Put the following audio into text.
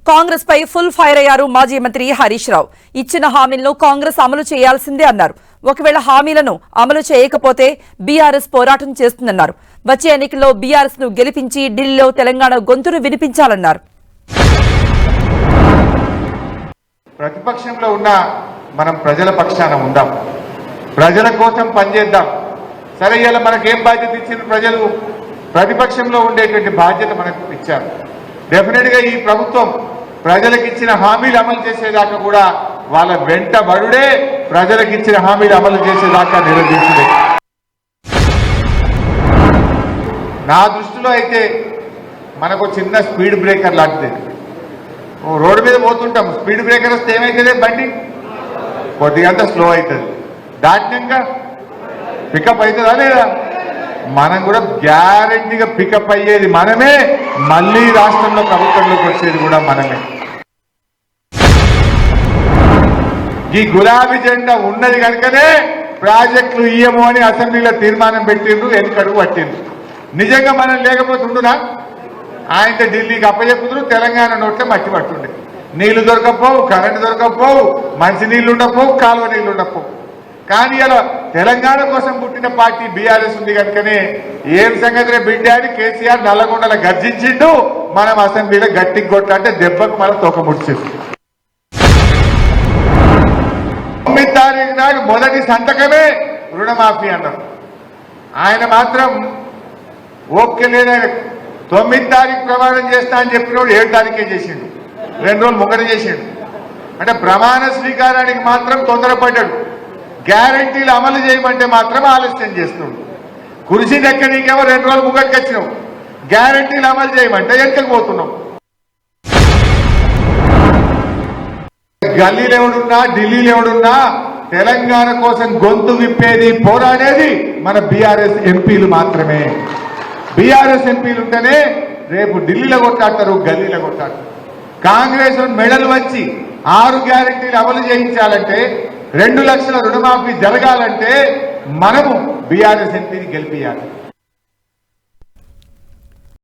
కాంగ్రెస్ పై full fire అయ్యారు మాజీ మంత్రి హరీష్ రావు. ఇచ్చిన హామీలను కాంగ్రెస్ అమలు చేయాల్సిందే అన్నారు. ఒకవేళ హామీలను అమలు చేయకపోతే బీఆర్ఎస్ పోరాటం చేస్తుందన్నారు. వచ్చే ఎన్నికల్లో బీఆర్ఎస్ ను గెలిపించి ఢిల్లీలో తెలంగాణ గొంతును వినిపించాలన్నారు. ప్రతిపక్షంలో ఉన్న మనం ప్రజల పక్షాన ఉందాం, ప్రజల కోసం పనిచేద్దాం. సరే, ఇలా మనకేం బాధ్యత ఇచ్చిన ప్రజలు? ప్రతిపక్షంలో ఉండేటువంటి బాధ్యత మనకు ఇచ్చారు. డెఫినెట్గా ఈ ప్రభుత్వం ప్రజలకు ఇచ్చిన హామీలు అమలు చేసేదాకా కూడా వాళ్ళ వెంటబడుడే ప్రజలకు ఇచ్చిన హామీలు అమలు చేసేదాకా నిలదీసుడే. నా దృష్టిలో అయితే మనకు చిన్న స్పీడ్ బ్రేకర్ లాంటిది. రోడ్డు మీద పోతుంటాం, స్పీడ్ బ్రేకర్ వస్తే ఏమైతుంది? బండి కొద్దిగంత స్లో అవుతుంది, దాటినాక పికప్ అవుతుందా లేదా? మనం కూడా గ్యారెంటీగా పికప్ అయ్యేది మనమే, మళ్ళీ రాష్ట్రంలో ప్రభుత్వంలోకి వచ్చేది కూడా మనమే. ఈ గులాబీ జెండా ఉన్నది కనుకనే ప్రాజెక్టులు ఇయ్యము అని అసెంబ్లీలో తీర్మానం పెట్టిండ్రు, వెనుకడుగు పట్టిండ్రు. నిజంగా మనం లేకపోతే ఉండునా? ఆయనతో ఢిల్లీకి అప్పచెప్పుతున్నారు, తెలంగాణ నోట్లే మట్టి పట్టుండే. నీళ్లు దొరకపోవు, కరెంటు దొరకపోవు, మంచి నీళ్లు ఉండకపోవు, కాలువ నీళ్లు ఉండకపోవు. కానీ ఇలా తెలంగాణ కోసం పుట్టిన పార్టీ బీఆర్ఎస్ ఉంది కనుకనే ఏం సంగతి బిడ్డ అని కేసీఆర్ నల్లగొండల గర్జించిండు. మనం అసెంబ్లీలో గట్టికి కొట్టాలంటే దెబ్బకు మనం తోక ముడిచింది. 9వ తారీఖు నాడు మొదటి సంతకమే రుణమాఫీ అన్నారు. ఆయన మాత్రం ఓకే లేదా, 9వ తారీఖు ప్రమాణం చేస్తా అని చెప్పినప్పుడు 7వ తారీఖే చేసిండు, 2 రోజులు ముంగట చేసిండు. అంటే ప్రమాణ స్వీకారానికి మాత్రం తొందరపడ్డాడు, గ్యారంటీలు అమలు చేయమంటే మాత్రం ఆలస్యం చేస్తున్నాడు. కుర్చీ దక్క నీకేమో 2 రోజులు ముంగటికి వచ్చినావు, గ్యారంటీలు అమలు చేయమంటే వెనకకు పోతున్నావు. గల్లీలు ఎవడున్నా, ఢిల్లీలో ఎవడున్నా తెలంగాణ కోసం గొంతు విప్పేది, పోరాడేది మన బీఆర్ఎస్ ఎంపీలు మాత్రమే. బీఆర్ఎస్ ఎంపీలు ఉంటేనే రేపు ఢిల్లీలో కొట్టాడతారు, గల్లీలో కొట్టాడతారు. కాంగ్రెస్ మెడల్ వచ్చి 6 గ్యారెంటీలు అమలు చేయించాలంటే, 2 లక్షల రుణమాఫీ జరగాలంటే మనము బీఆర్ఎస్ ఎంపీని గెలిపియాలి.